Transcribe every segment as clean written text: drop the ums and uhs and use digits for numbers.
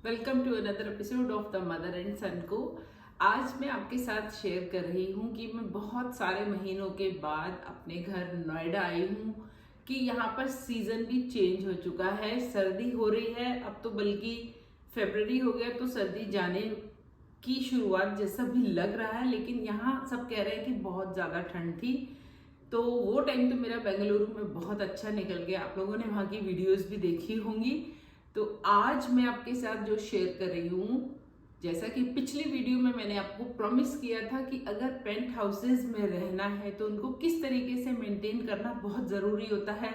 Welcome to another episode of the mother and son को। आज मैं आपके साथ शेयर कर रही हूँ कि मैं बहुत सारे महीनों के बाद अपने घर नोएडा आई हूँ कि यहाँ पर सीज़न भी चेंज हो चुका है, सर्दी हो रही है। अब तो बल्कि फरवरी हो गया तो सर्दी जाने की शुरुआत जैसा भी लग रहा है, लेकिन यहाँ सब कह रहे हैं कि बहुत ज़्यादा ठंड थी। तो वो टाइम तो मेरा बेंगलुरु में बहुत अच्छा निकल गया। आप लोगों ने वहाँ की वीडियोस भी देखी होंगी। तो आज मैं आपके साथ जो शेयर कर रही हूँ, जैसा कि पिछली वीडियो में मैंने आपको प्रॉमिस किया था कि अगर पेंट हाउसेज में रहना है तो उनको किस तरीके से मेंटेन करना बहुत ज़रूरी होता है,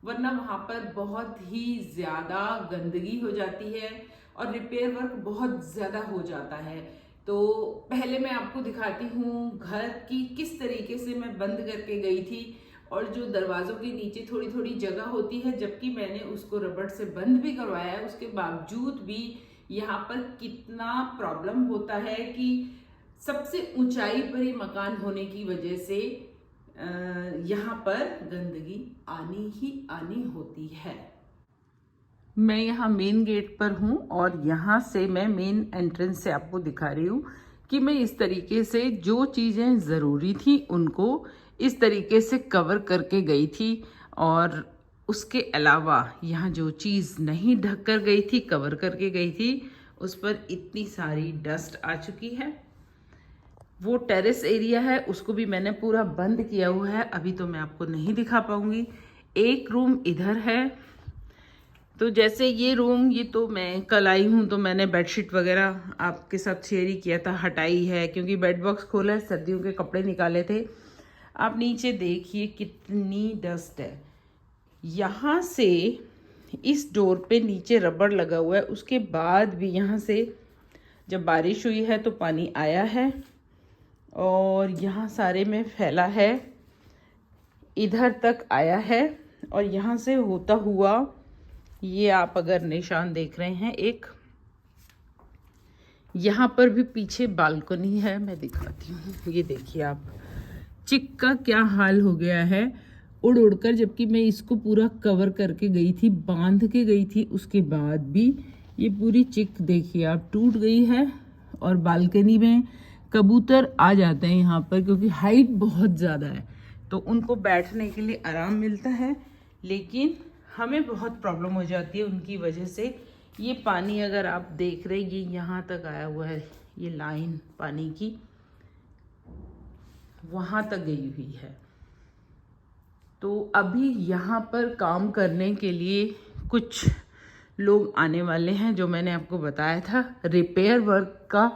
वरना वहाँ पर बहुत ही ज़्यादा गंदगी हो जाती है और रिपेयर वर्क बहुत ज़्यादा हो जाता है। तो पहले मैं आपको दिखाती हूँ घर की किस तरीके से मैं बंद करके गई थी, और जो दरवाज़ों के नीचे थोड़ी थोड़ी जगह होती है, जबकि मैंने उसको रबड़ से बंद भी करवाया है, उसके बावजूद भी यहाँ पर कितना प्रॉब्लम होता है कि सबसे ऊंचाई पर ही मकान होने की वजह से यहाँ पर गंदगी आनी ही आनी होती है। मैं यहाँ मेन गेट पर हूँ और यहाँ से मैं मेन एंट्रेंस से आपको दिखा रही हूँ कि मैं इस तरीके से जो चीज़ें ज़रूरी थी उनको इस तरीके से कवर करके गई थी, और उसके अलावा यहाँ जो चीज़ नहीं ढक कर गई थी, कवर करके गई थी, उस पर इतनी सारी डस्ट आ चुकी है। वो टेरेस एरिया है, उसको भी मैंने पूरा बंद किया हुआ है, अभी तो मैं आपको नहीं दिखा पाऊंगी। एक रूम इधर है। तो जैसे ये रूम, ये तो मैं कल आई हूँ तो मैंने बेडशीट वगैरह आपके साथ शेयर ही किया था, हटाई है क्योंकि बेड बॉक्स खोला है, सर्दियों के कपड़े निकाले थे। आप नीचे देखिए कितनी डस्ट है। यहाँ से इस डोर पे नीचे रबड़ लगा हुआ है, उसके बाद भी यहाँ से जब बारिश हुई है तो पानी आया है और यहाँ सारे में फैला है, इधर तक आया है। और यहाँ से होता हुआ ये आप अगर निशान देख रहे हैं, एक यहाँ पर भी पीछे बालकनी है, मैं दिखाती हूँ। ये देखिए आप, चिक का क्या हाल हो गया है उड़ उड़कर, जबकि मैं इसको पूरा कवर करके गई थी, बांध के गई थी, उसके बाद भी ये पूरी चिक देखिए आप टूट गई है। और बालकनी में कबूतर आ जाते हैं यहाँ पर क्योंकि हाइट बहुत ज़्यादा है, तो उनको बैठने के लिए आराम मिलता है, लेकिन हमें बहुत प्रॉब्लम हो जाती है उनकी वजह से। ये पानी अगर आप देख रहे हैं, ये यहाँ तक आया हुआ है, ये लाइन पानी की वहाँ तक गई हुई है। तो अभी यहाँ पर काम करने के लिए कुछ लोग आने वाले हैं, जो मैंने आपको बताया था रिपेयर वर्क का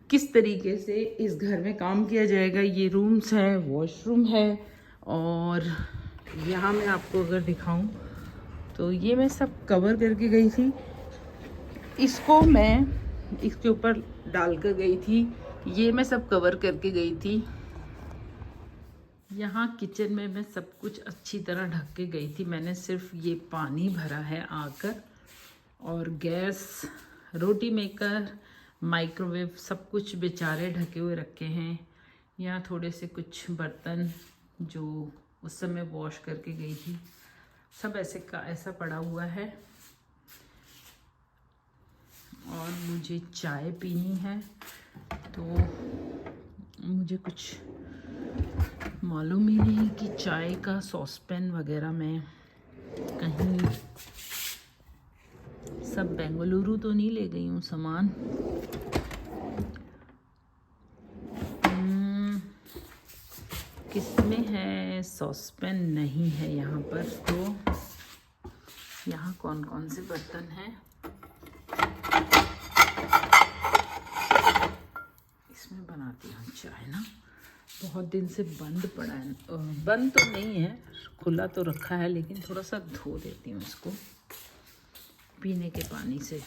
किस तरीके से इस घर में काम किया जाएगा। ये रूम्स हैं, वॉशरूम है, और यहाँ मैं आपको अगर दिखाऊं तो ये मैं सब कवर करके गई थी। इसको मैं इसके ऊपर डाल कर गई थी, ये मैं सब कवर करके गई थी। यहाँ किचन में मैं सब कुछ अच्छी तरह ढक के गई थी। मैंने सिर्फ ये पानी भरा है आकर, और गैस, रोटी मेकर, माइक्रोवेव, सब कुछ बेचारे ढके हुए रखे हैं। यहाँ थोड़े से कुछ बर्तन जो उस समय वॉश करके गई थी, सब ऐसे का ऐसा पड़ा हुआ है। और मुझे चाय पीनी है, तो मुझे कुछ मालूम ही नहीं कि चाय का सॉसपैन वगैरह मैं कहीं सब बेंगलुरु तो नहीं ले गई हूँ सामान। किसमें है सॉसपैन? नहीं है यहाँ पर। तो यहाँ कौन कौन से बर्तन हैं? इसमें बनाती हूँ चाय ना, बहुत दिन से बंद पड़ा है। बंद तो नहीं है, खुला तो रखा है, लेकिन थोड़ा सा धो देती हूँ इसको पीने के पानी से।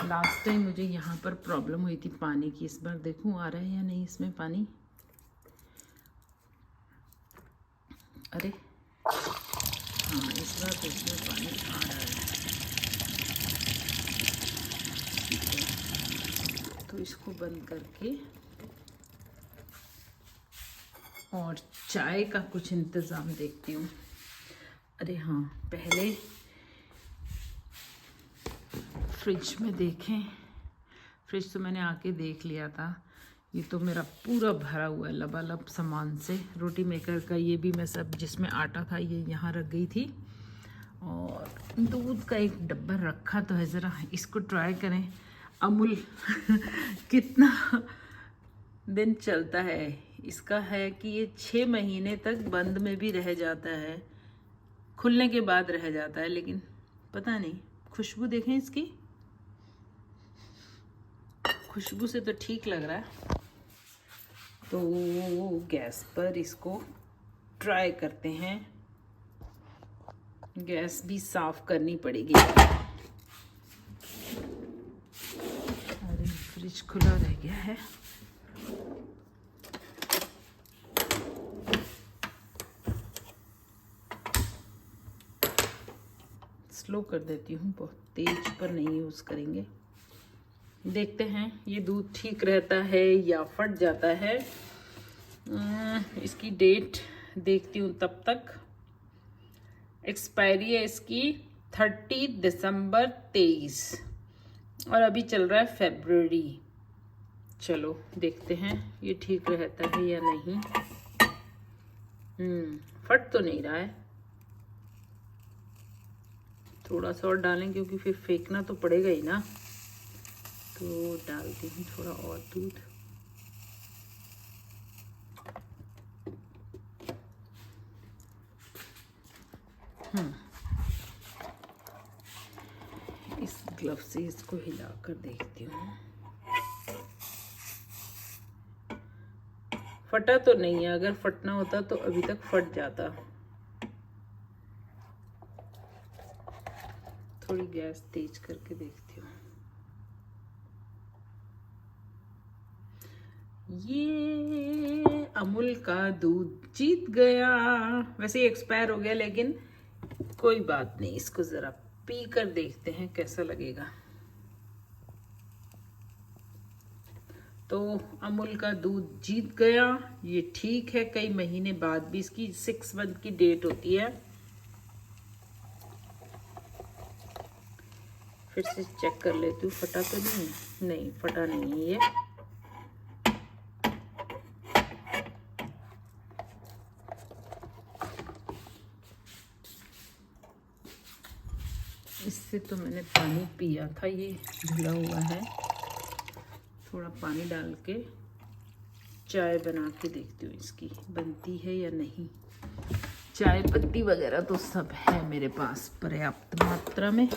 लास्ट टाइम मुझे यहाँ पर प्रॉब्लम हुई थी पानी की, इस बार देखूँ आ रहा है या नहीं इसमें पानी। अरे हाँ, इस बार तो इसमें पानी आ रहा है। ठीक है, तो इसको बंद करके और चाय का कुछ इंतज़ाम देखती हूँ। अरे हाँ, पहले फ्रिज में देखें, फ्रिज तो मैंने आके देख लिया था, ये तो मेरा पूरा भरा हुआ है लबालब सामान से। रोटी मेकर का ये भी मैं सब जिसमें आटा था ये यहाँ रख गई थी, और दूध का एक डब्बा रखा तो है, ज़रा इसको ट्राई करें। अमूल कितना दिन चलता है इसका है कि ये 6 महीने तक बंद में भी रह जाता है, खुलने के बाद रह जाता है, लेकिन पता नहीं। खुशबू देखें इसकी, खुशबू से तो ठीक लग रहा है। तो गैस पर इसको ट्राई करते हैं। गैस भी साफ करनी पड़ेगी। अरे फ्रिज खुला रह गया है। स्लो कर देती हूँ, बहुत तेज पर नहीं यूज़ करेंगे। देखते हैं ये दूध ठीक रहता है या फट जाता है। इसकी डेट देखती हूँ, तब तक एक्सपायरी है इसकी 30 दिसंबर 23 और अभी चल रहा है फरवरी। चलो देखते हैं ये ठीक रहता है या नहीं। फट तो नहीं रहा है। थोड़ा सा और डालें क्योंकि फिर फेंकना तो पड़ेगा ही ना, तो डालती हूँ थोड़ा और दूध। इस ग्लव से इसको हिलाकर देखती हूँ। फटा तो नहीं है, अगर फटना होता तो अभी तक फट जाता। थोड़ी गैस तेज करके देखती हूँ। ये अमूल का दूध जीत गया। वैसे ही एक्सपायर हो गया, लेकिन कोई बात नहीं, इसको जरा पी कर देखते हैं कैसा लगेगा। तो अमूल का दूध जीत गया, ये ठीक है। कई महीने बाद भी, इसकी 6 मंथ की डेट होती है। फिर से चेक कर लेती हूँ, फटा तो नहीं है। नहीं, फटा नहीं है ये। इससे तो मैंने पानी पिया था, ये धुला हुआ है। थोड़ा पानी डाल के चाय बना के देखती हूँ इसकी बनती है या नहीं। चाय पत्ती वगैरह तो सब है मेरे पास पर्याप्त मात्रा में।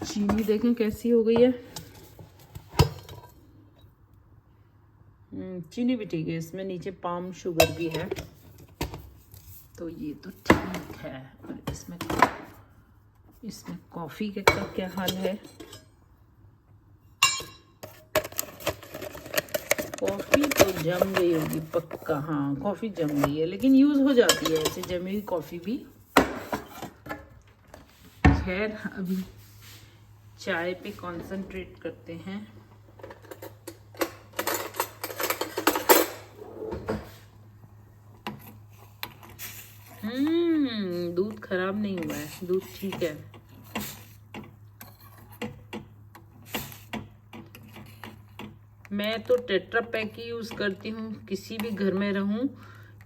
चीनी देखें कैसी हो गई है। चीनी भी ठीक है, इसमें नीचे पाम शुगर भी है, तो ये तो ठीक है। और इसमें कॉफ़ी का क्या हाल है। कॉफ़ी तो जम गई होगी पक्का। हाँ, कॉफ़ी जम गई है, लेकिन यूज़ हो जाती है ऐसे जमी हुई कॉफ़ी भी। खैर, अभी चाय पे कंसंट्रेट करते हैं। दूध खराब नहीं हुआ है, दूध ठीक है। मैं तो टेट्रा पैक ही यूज़ करती हूँ किसी भी घर में रहूँ,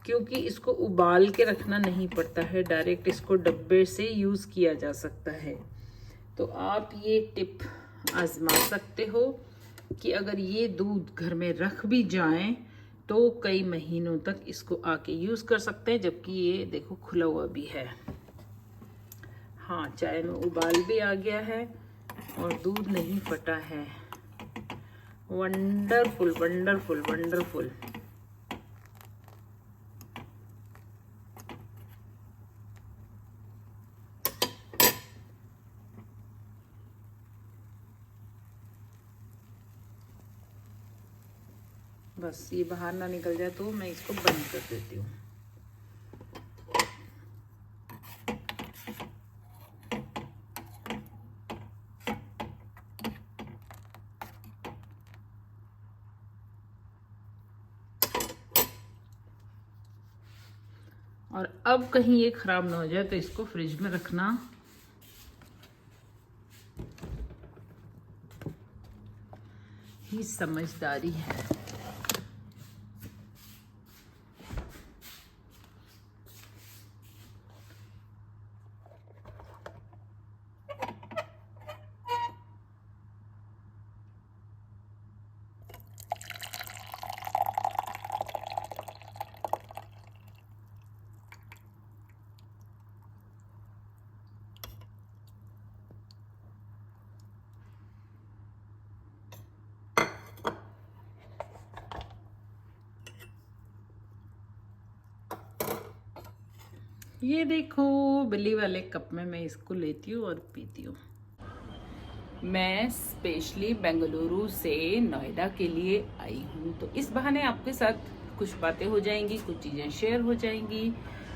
क्योंकि इसको उबाल के रखना नहीं पड़ता है, डायरेक्ट इसको डब्बे से यूज़ किया जा सकता है। तो आप ये टिप आजमा सकते हो कि अगर ये दूध घर में रख भी जाएं तो कई महीनों तक इसको आके यूज़ कर सकते हैं, जबकि ये देखो खुला हुआ भी है। हाँ, चाय में उबाल भी आ गया है और दूध नहीं फटा है। Wonderful wonderful wonderful. बस ये बाहर ना निकल जाए तो मैं इसको बंद कर देती हूँ। अब कहीं ये खराब ना हो जाए तो इसको फ्रिज में रखना। ही समझदारी है। ये देखो बिल्ली वाले कप में मैं इसको लेती हूँ और पीती हूँ। मैं स्पेशली बेंगलुरु से नोएडा के लिए आई हूँ, तो इस बहाने आपके साथ कुछ बातें हो जाएंगी, कुछ चीज़ें शेयर हो जाएंगी।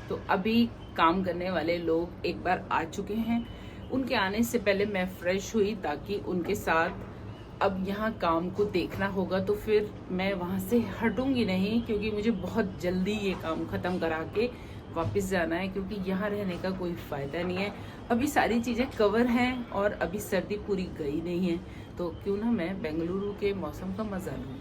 तो अभी काम करने वाले लोग एक बार आ चुके हैं। उनके आने से पहले मैं फ्रेश हुई ताकि उनके साथ अब यहाँ काम को देखना होगा, तो फिर मैं वहाँ से हटूंगी नहीं, क्योंकि मुझे बहुत जल्दी ये काम ख़त्म करा के वापस जाना है, क्योंकि यहाँ रहने का कोई फ़ायदा नहीं है। अभी सारी चीज़ें कवर हैं और अभी सर्दी पूरी गई नहीं है, तो क्यों ना मैं बेंगलुरु के मौसम का मज़ा लूँ।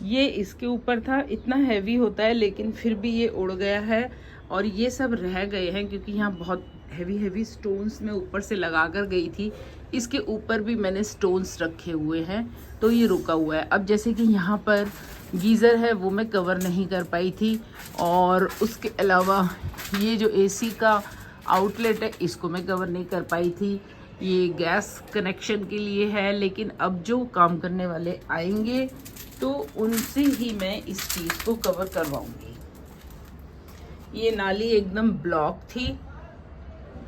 ये इसके ऊपर था, इतना हैवी होता है लेकिन फिर भी ये उड़ गया है और ये सब रह गए हैं, क्योंकि यहाँ बहुत हैवी स्टोन्स मैं ऊपर से लगा कर गई थी। इसके ऊपर भी मैंने स्टोन्स रखे हुए हैं, तो ये रुका हुआ है। अब जैसे कि यहाँ पर गीज़र है वो मैं कवर नहीं कर पाई थी, और उसके अलावा ये जो एसी का आउटलेट है इसको मैं कवर नहीं कर पाई थी। ये गैस कनेक्शन के लिए है, लेकिन अब जो काम करने वाले आएंगे तो उनसे ही मैं इस चीज़ को कवर करवाऊंगी। ये नाली एकदम ब्लॉक थी,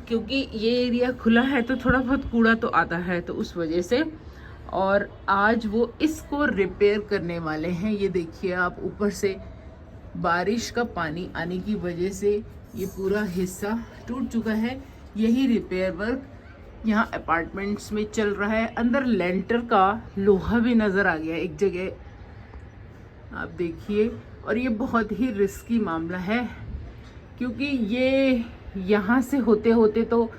क्योंकि ये एरिया खुला है तो थोड़ा बहुत कूड़ा तो आता है, तो उस वजह से। और आज वो इसको रिपेयर करने वाले हैं। ये देखिए आप, ऊपर से बारिश का पानी आने की वजह से ये पूरा हिस्सा टूट चुका है। यही रिपेयर वर्क यहाँ अपार्टमेंट्स में चल रहा है। अंदर लेंटर का लोहा भी नज़र आ गया एक जगह, आप देखिए। और ये बहुत ही रिस्की मामला है, क्योंकि ये यहाँ से होते होते तो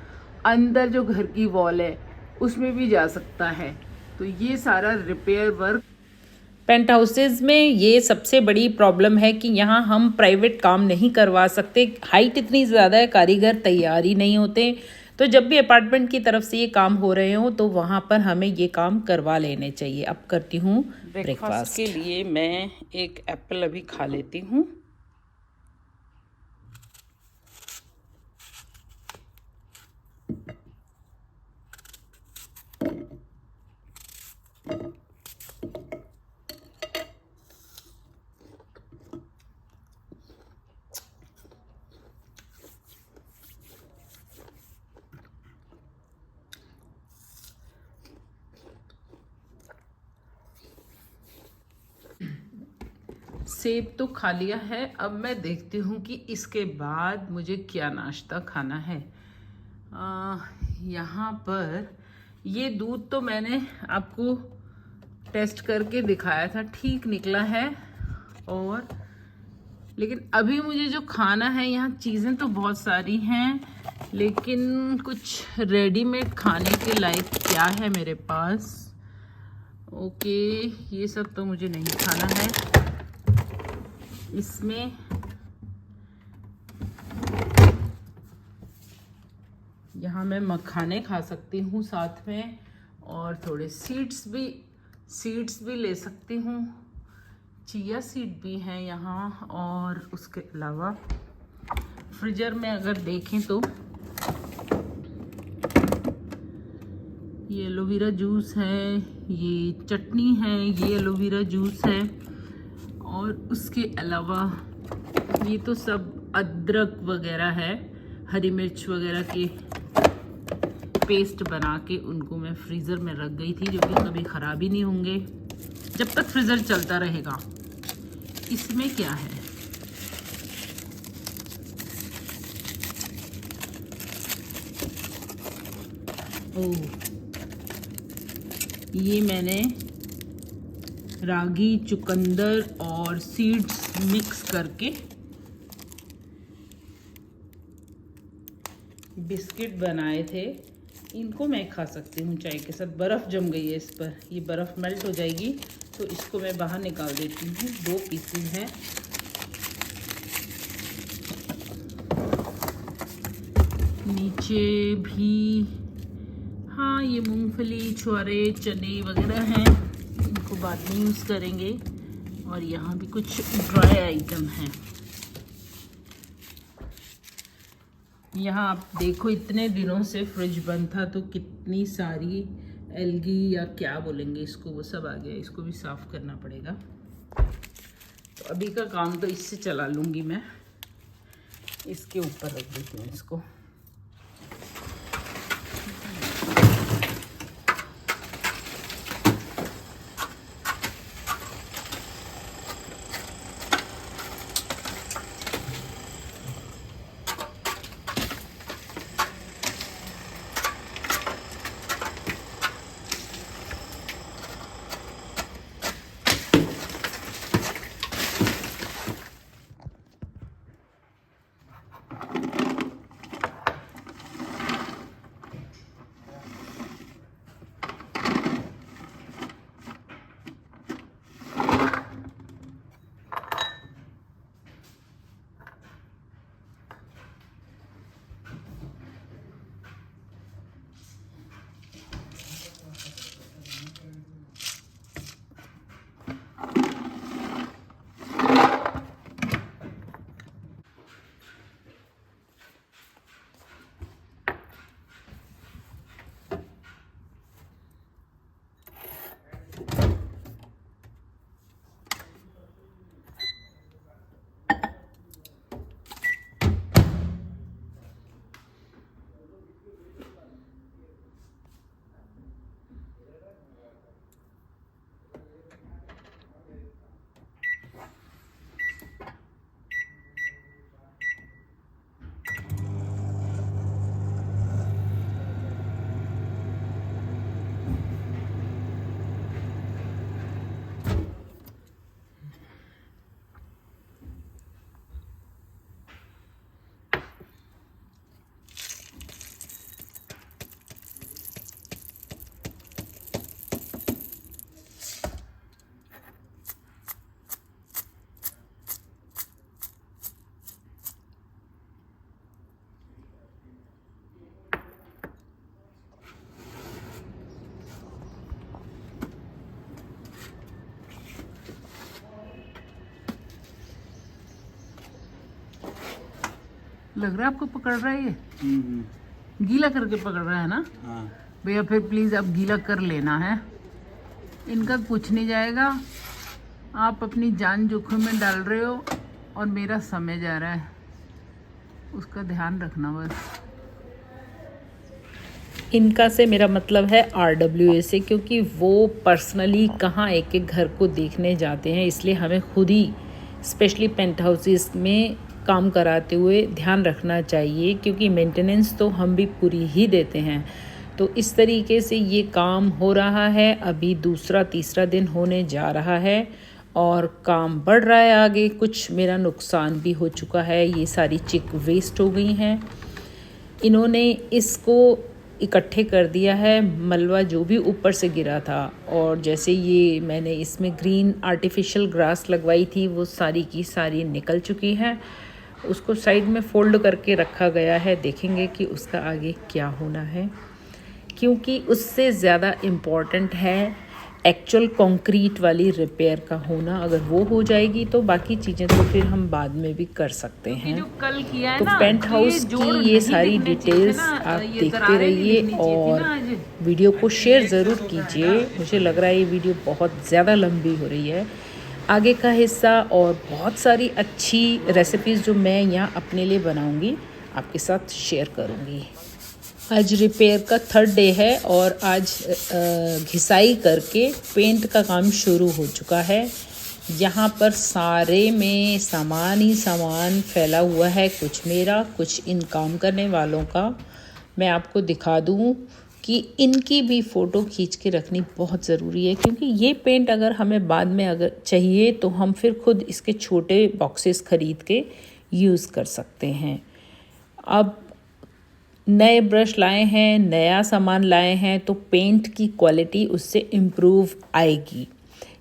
अंदर जो घर की वॉल है उसमें भी जा सकता है। तो ये सारा रिपेयर वर्क, पेंट हाउसेज में ये सबसे बड़ी प्रॉब्लम है कि यहाँ हम प्राइवेट काम नहीं करवा सकते। हाइट इतनी ज़्यादा है, कारीगर तैयार ही नहीं होते। तो जब भी अपार्टमेंट की तरफ से ये काम हो रहे हो तो वहाँ पर हमें ये काम करवा लेने चाहिए। अब करती हूँ ब्रेकफास्ट के लिए। मैं एक एप्पल अभी खा लेती हूँ। सेब तो खा लिया है। अब मैं देखती हूँ कि इसके बाद मुझे क्या नाश्ता खाना है। यहाँ पर ये दूध तो मैंने आपको टेस्ट करके दिखाया था, ठीक निकला है। और लेकिन अभी मुझे जो खाना है, यहाँ चीज़ें तो बहुत सारी हैं, लेकिन कुछ रेडीमेड खाने के लायक क्या है मेरे पास। ओके, ये सब तो मुझे नहीं खाना है। इसमें यहाँ मैं मखाने खा सकती हूँ साथ में, और थोड़े सीड्स भी ले सकती हूँ। चिया सीड भी हैं यहाँ। और उसके अलावा फ्रीजर में अगर देखें तो ये एलोवेरा जूस है, ये चटनी है, ये एलोवेरा जूस है। और उसके अलावा ये तो सब अदरक वगैरह है, हरी मिर्च वगैरह के पेस्ट बना के उनको मैं फ्रीज़र में रख गई थी, जो कि कभी ख़राब ही नहीं होंगे जब तक फ्रीज़र चलता रहेगा। इसमें क्या है, ओह, ये मैंने रागी, चुकंदर और और सीड्स मिक्स करके बिस्किट बनाए थे। इनको मैं खा सकती हूँ चाय के साथ। बर्फ़ जम गई है इस पर, ये बर्फ़ मेल्ट हो जाएगी तो इसको मैं बाहर निकाल देती हूँ। 2 पीसेस हैं। नीचे भी हाँ ये मूंगफली, छुआरे, चने वगैरह हैं, इनको बाद में यूज़ करेंगे। और यहाँ भी कुछ ड्राई आइटम हैं। यहाँ आप देखो इतने दिनों से फ्रिज बंद था तो कितनी सारी एल्गी या क्या बोलेंगे इसको, वो सब आ गया। इसको भी साफ़ करना पड़ेगा। तो अभी का काम तो इससे चला लूँगी मैं। इसके ऊपर रख देती हूँ इसको। लग रहा है आपको पकड़ रहा है ये? गीला करके पकड़ रहा है ना? हाँ। भैया फिर प्लीज़ अब गीला कर लेना है। इनका कुछ नहीं जाएगा। आप अपनी जान जोखिम में डाल रहे हो और मेरा समय जा रहा है, उसका ध्यान रखना बस। इनका से मेरा मतलब है RWA से, क्योंकि वो पर्सनली कहाँ एक एक घर को देखने जाते हैं, इसलिए हमें खुद ही स्पेशली पेंट हाउसेस में काम कराते हुए ध्यान रखना चाहिए, क्योंकि मेंटेनेंस तो हम भी पूरी ही देते हैं। तो इस तरीके से ये काम हो रहा है। अभी दूसरा तीसरा दिन होने जा रहा है और काम बढ़ रहा है आगे। कुछ मेरा नुकसान भी हो चुका है। ये सारी चिक वेस्ट हो गई हैं। इन्होंने इसको इकट्ठे कर दिया है, मलबा जो भी ऊपर से गिरा था। और जैसे ये मैंने इसमें ग्रीन आर्टिफिशियल ग्रास लगवाई थी, वो सारी की सारी निकल चुकी है। उसको साइड में फोल्ड करके रखा गया है। देखेंगे कि उसका आगे क्या होना है, क्योंकि उससे ज़्यादा इम्पॉर्टेंट है एक्चुअल कंक्रीट वाली रिपेयर का होना। अगर वो हो जाएगी तो बाकी चीज़ें तो फिर हम बाद में भी कर सकते हैं। जो कल किया है तो पेंट हाउस की ये सारी डिटेल्स आप देखते रहिए और वीडियो को शेयर ज़रूर कीजिए। मुझे लग रहा है ये वीडियो बहुत ज़्यादा लंबी हो रही है। आगे का हिस्सा और बहुत सारी अच्छी रेसिपीज़ जो मैं यहाँ अपने लिए बनाऊँगी आपके साथ शेयर करूँगी। आज रिपेयर का 3rd डे है और आज घिसाई करके पेंट का काम शुरू हो चुका है। यहाँ पर सारे में सामान ही सामान फैला हुआ है, कुछ मेरा कुछ इन काम करने वालों का। मैं आपको दिखा दूँ कि इनकी भी फ़ोटो खींच के रखनी बहुत ज़रूरी है, क्योंकि ये पेंट अगर हमें बाद में अगर चाहिए तो हम फिर खुद इसके छोटे बॉक्सेस ख़रीद के यूज़ कर सकते हैं। अब नए ब्रश लाए हैं, नया सामान लाए हैं, तो पेंट की क्वालिटी उससे इम्प्रूव आएगी।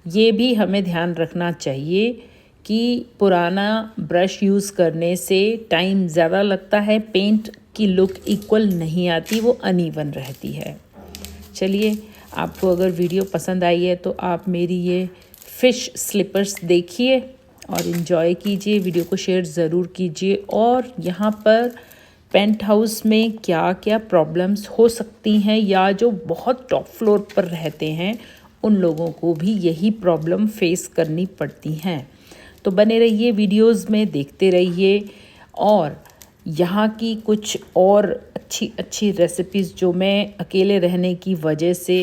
ये भी हमें ध्यान रखना चाहिए कि पुराना ब्रश यूज़ करने से टाइम ज़्यादा लगता है, पेंट की लुक इक्वल नहीं आती, वो अनइवन रहती है। चलिए, आपको अगर वीडियो पसंद आई है तो आप मेरी ये फ़िश स्लिपर्स देखिए और इन्जॉय कीजिए। वीडियो को शेयर ज़रूर कीजिए, और यहाँ पर पेंट हाउस में क्या क्या प्रॉब्लम्स हो सकती हैं, या जो बहुत टॉप फ्लोर पर रहते हैं उन लोगों को भी यही प्रॉब्लम फेस करनी पड़ती हैं। तो बने रहिए वीडियोस में, देखते रहिए, और यहाँ की कुछ और अच्छी अच्छी रेसिपीज़ जो मैं अकेले रहने की वजह से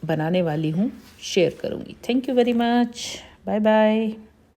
बनाने वाली हूँ शेयर करूँगी। Thank you very much. Bye bye.